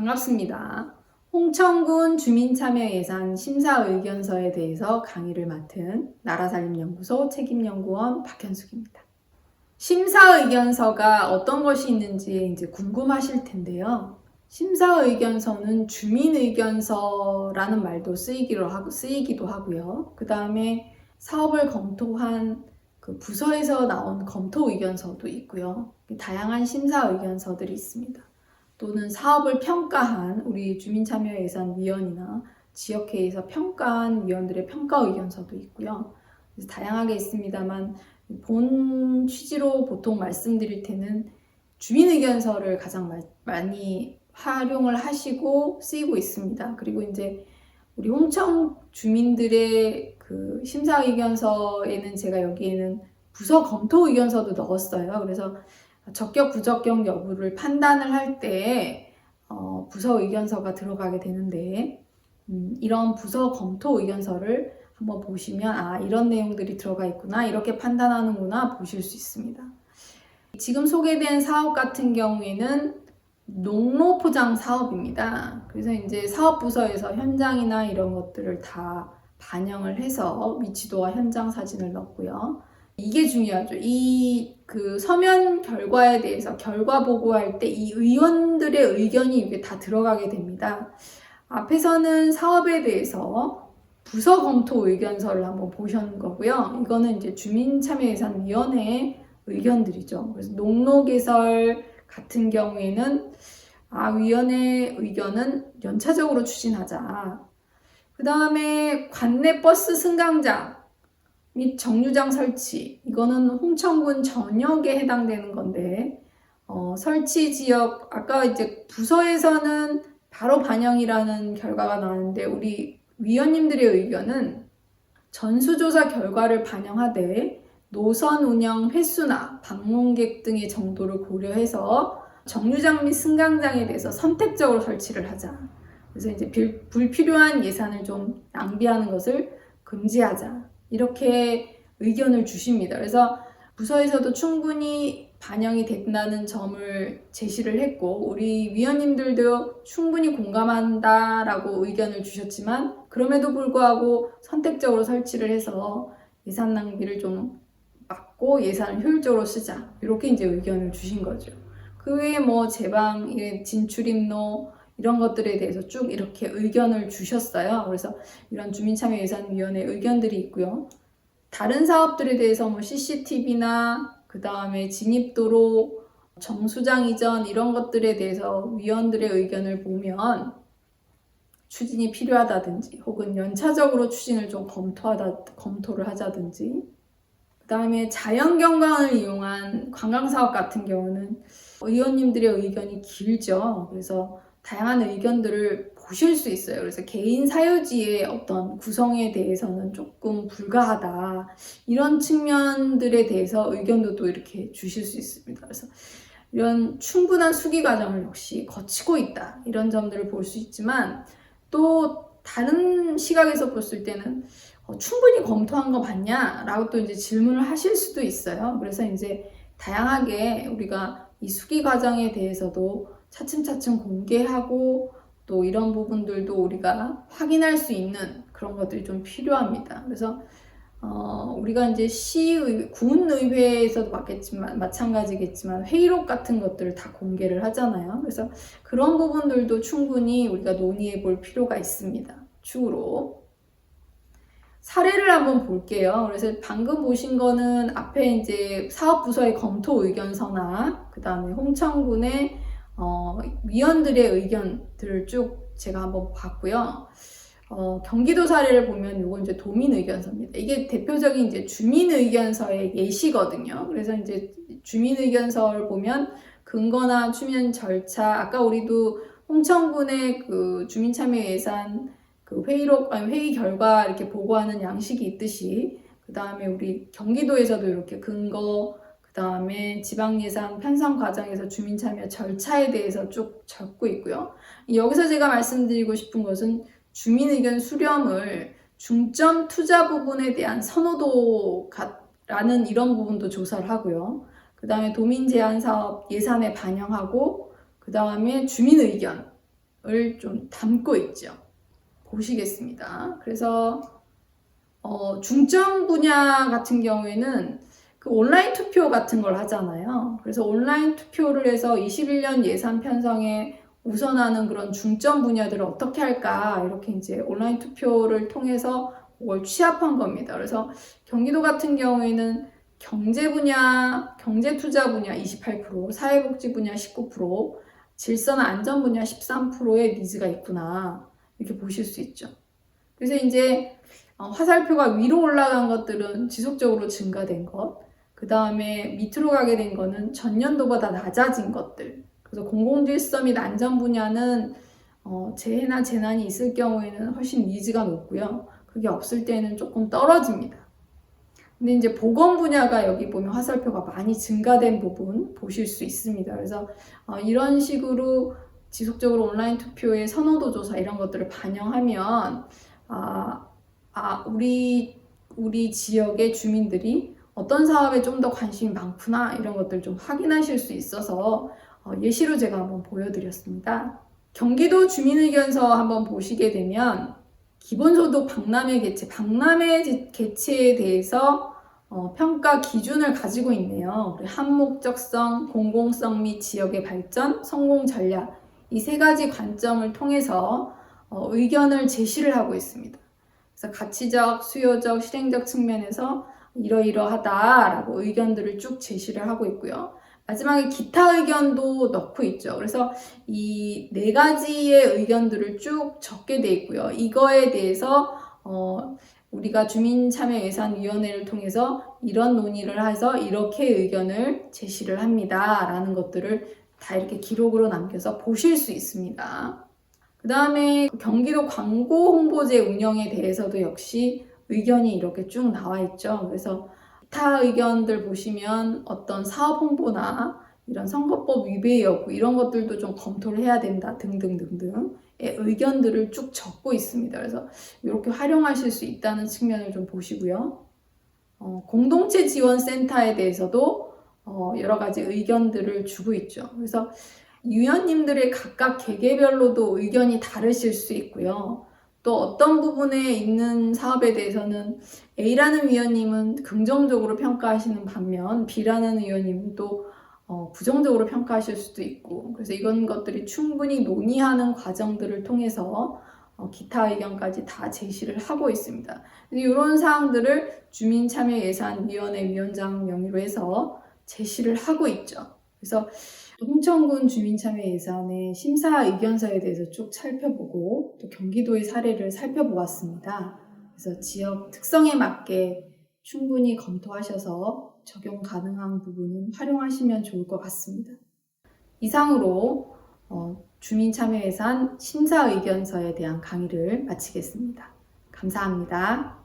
반갑습니다. 홍천군 주민참여예산 심사의견서에 대해서 강의를 맡은 나라살림연구소 책임연구원 박현숙입니다. 심사의견서가 어떤 것이 있는지 이제 궁금하실 텐데요. 심사의견서는 주민의견서라는 말도 쓰이기도 하고요. 그 다음에 사업을 검토한 그 부서에서 나온 검토의견서도 있고요. 다양한 심사의견서들이 있습니다. 또는 사업을 평가한 우리 주민참여예산위원이나 지역회의에서 평가한 위원들의 평가의견서도 있고요. 그래서 다양하게 있습니다만 본 취지로 보통 말씀드릴 때는 주민의견서를 가장 많이 활용을 하시고 쓰이고 있습니다. 그리고 이제 우리 홍천 주민들의 그 심사의견서에는 제가 여기에는 부서 검토의견서도 넣었어요. 그래서 적격 부적격 여부를 판단을 할 때 부서 의견서가 들어가게 되는데 이런 부서 검토 의견서를 한번 보시면 이런 내용들이 들어가 있구나, 이렇게 판단하는구나 보실 수 있습니다. 지금 소개된 사업 같은 경우에는 농로 포장 사업입니다. 그래서 이제 사업부서에서 현장이나 이런 것들을 다 반영을 해서 위치도와 현장 사진을 넣고요. 이게 중요하죠. 그 서면 결과에 대해서 결과 보고할 때 이 의원들의 의견이 이게 다 들어가게 됩니다. 앞에서는 사업에 대해서 부서 검토 의견서를 한번 보신 거고요. 이거는 이제 주민참여예산위원회의 의견들이죠. 그래서 농로 개설 같은 경우에는 위원회 의견은 연차적으로 추진하자. 그 다음에 관내 버스 승강장 및 정류장 설치, 이거는 홍천군 전역에 해당되는 건데 설치 지역, 아까 이제 부서에서는 바로 반영이라는 결과가 나왔는데 우리 위원님들의 의견은 전수조사 결과를 반영하되 노선 운영 횟수나 방문객 등의 정도를 고려해서 정류장 및 승강장에 대해서 선택적으로 설치를 하자. 그래서 이제 불필요한 예산을 좀 낭비하는 것을 금지하자. 이렇게 의견을 주십니다. 그래서 부서에서도 충분히 반영이 된다는 점을 제시를 했고 우리 위원님들도 충분히 공감한다라고 의견을 주셨지만 그럼에도 불구하고 선택적으로 설치를 해서 예산 낭비를 좀 막고 예산을 효율적으로 쓰자. 이렇게 이제 의견을 주신 거죠. 그 외에 뭐 제방, 진출입로 이런 것들에 대해서 쭉 이렇게 의견을 주셨어요. 그래서 이런 주민참여예산위원회 의견들이 있고요. 다른 사업들에 대해서 뭐 CCTV나 그 다음에 진입도로, 정수장 이전 이런 것들에 대해서 위원들의 의견을 보면 추진이 필요하다든지 혹은 연차적으로 추진을 좀 검토를 하자든지, 그 다음에 자연경관을 이용한 관광사업 같은 경우는 의원님들의 의견이 길죠. 그래서 다양한 의견들을 보실 수 있어요. 그래서 개인 사유지의 어떤 구성에 대해서는 조금 불가하다. 이런 측면들에 대해서 의견도 또 이렇게 주실 수 있습니다. 그래서 이런 충분한 수기 과정을 역시 거치고 있다. 이런 점들을 볼 수 있지만 또 다른 시각에서 봤을 때는 충분히 검토한 거 맞냐? 라고 또 이제 질문을 하실 수도 있어요. 그래서 이제 다양하게 우리가 이 수기 과정에 대해서도 차츰차츰 공개하고 또 이런 부분들도 우리가 확인할 수 있는 그런 것들이 좀 필요합니다. 그래서 우리가 이제 군의회에서도 마찬가지겠지만 회의록 같은 것들을 다 공개를 하잖아요. 그래서 그런 부분들도 충분히 우리가 논의해 볼 필요가 있습니다. 추후로 사례를 한번 볼게요. 그래서 방금 보신 거는 앞에 이제 사업부서의 검토 의견서나 그 다음에 홍천군의 위원들의 의견들을 쭉 제가 한번 봤고요. 경기도 사례를 보면 이건 이제 도민 의견서입니다. 이게 대표적인 이제 주민 의견서의 예시거든요. 그래서 이제 주민 의견서를 보면 근거나 추진 절차, 아까 우리도 홍천군의 그 주민참여 예산 그 회의 결과 이렇게 보고하는 양식이 있듯이 그 다음에 우리 경기도에서도 이렇게 근거, 그 다음에 지방예산 편성 과정에서 주민참여 절차에 대해서 쭉 적고 있고요. 여기서 제가 말씀드리고 싶은 것은 주민의견 수렴을 중점 투자 부분에 대한 선호도라는 이런 부분도 조사를 하고요. 그 다음에 도민 제한 사업 예산에 반영하고 그 다음에 주민 의견, 좀 담고 있죠. 보시겠습니다. 그래서 중점 분야 같은 경우에는 그 온라인 투표 같은 걸 하잖아요. 그래서 온라인 투표를 해서 21년 예산 편성에 우선하는 그런 중점 분야들을 어떻게 할까, 이렇게 이제 온라인 투표를 통해서 그걸 취합한 겁니다. 그래서 경기도 같은 경우에는 경제 분야, 경제 투자 분야 28%, 사회복지 분야 19%, 질서나 안전 분야 13%의 니즈가 있구나, 이렇게 보실 수 있죠. 그래서 이제 화살표가 위로 올라간 것들은 지속적으로 증가된 것, 그 다음에 밑으로 가게 된 거는 전년도보다 낮아진 것들. 그래서 공공질서 및 안전 분야는 재해나 재난이 있을 경우에는 훨씬 니즈가 높고요. 그게 없을 때는 조금 떨어집니다. 근데 이제 보건 분야가 여기 보면 화살표가 많이 증가된 부분 보실 수 있습니다. 그래서 이런 식으로 지속적으로 온라인 투표의 선호도 조사 이런 것들을 반영하면 우리 지역의 주민들이 어떤 사업에 좀 더 관심이 많구나, 이런 것들 좀 확인하실 수 있어서 예시로 제가 한번 보여드렸습니다. 경기도 주민의견서 한번 보시게 되면 기본소득 박람회 개최에 대해서 평가 기준을 가지고 있네요. 한목적성, 공공성 및 지역의 발전, 성공 전략, 이 세 가지 관점을 통해서 의견을 제시를 하고 있습니다. 그래서 가치적, 수요적, 실행적 측면에서 이러이러하다라고 의견들을 쭉 제시를 하고 있고요. 마지막에 기타 의견도 넣고 있죠. 그래서 이 네 가지의 의견들을 쭉 적게 돼 있고요. 이거에 대해서 우리가 주민참여예산위원회를 통해서 이런 논의를 해서 이렇게 의견을 제시를 합니다, 라는 것들을 다 이렇게 기록으로 남겨서 보실 수 있습니다. 그 다음에 경기도 광고 홍보제 운영에 대해서도 역시 의견이 이렇게 쭉 나와 있죠. 그래서 기타 의견들 보시면 어떤 사업 홍보나 이런 선거법 위배 여부 이런 것들도 좀 검토를 해야 된다 등등등등의 의견들을 쭉 적고 있습니다. 그래서 이렇게 활용하실 수 있다는 측면을 좀 보시고요. 공동체 지원센터에 대해서도 여러 가지 의견들을 주고 있죠. 그래서 위원님들의 각각 개개별로도 의견이 다르실 수 있고요. 또 어떤 부분에 있는 사업에 대해서는 A라는 위원님은 긍정적으로 평가하시는 반면 B라는 위원님은 또 부정적으로 평가하실 수도 있고, 그래서 이런 것들이 충분히 논의하는 과정들을 통해서 기타 의견까지 다 제시를 하고 있습니다. 이런 사항들을 주민참여예산위원회 위원장 명의로 해서 제시를 하고 있죠. 그래서 홍천군 주민참여예산의 심사 의견서에 대해서 쭉 살펴보고 또 경기도의 사례를 살펴보았습니다. 그래서 지역 특성에 맞게 충분히 검토하셔서 적용 가능한 부분은 활용하시면 좋을 것 같습니다. 이상으로 주민참여예산 심사 의견서에 대한 강의를 마치겠습니다. 감사합니다.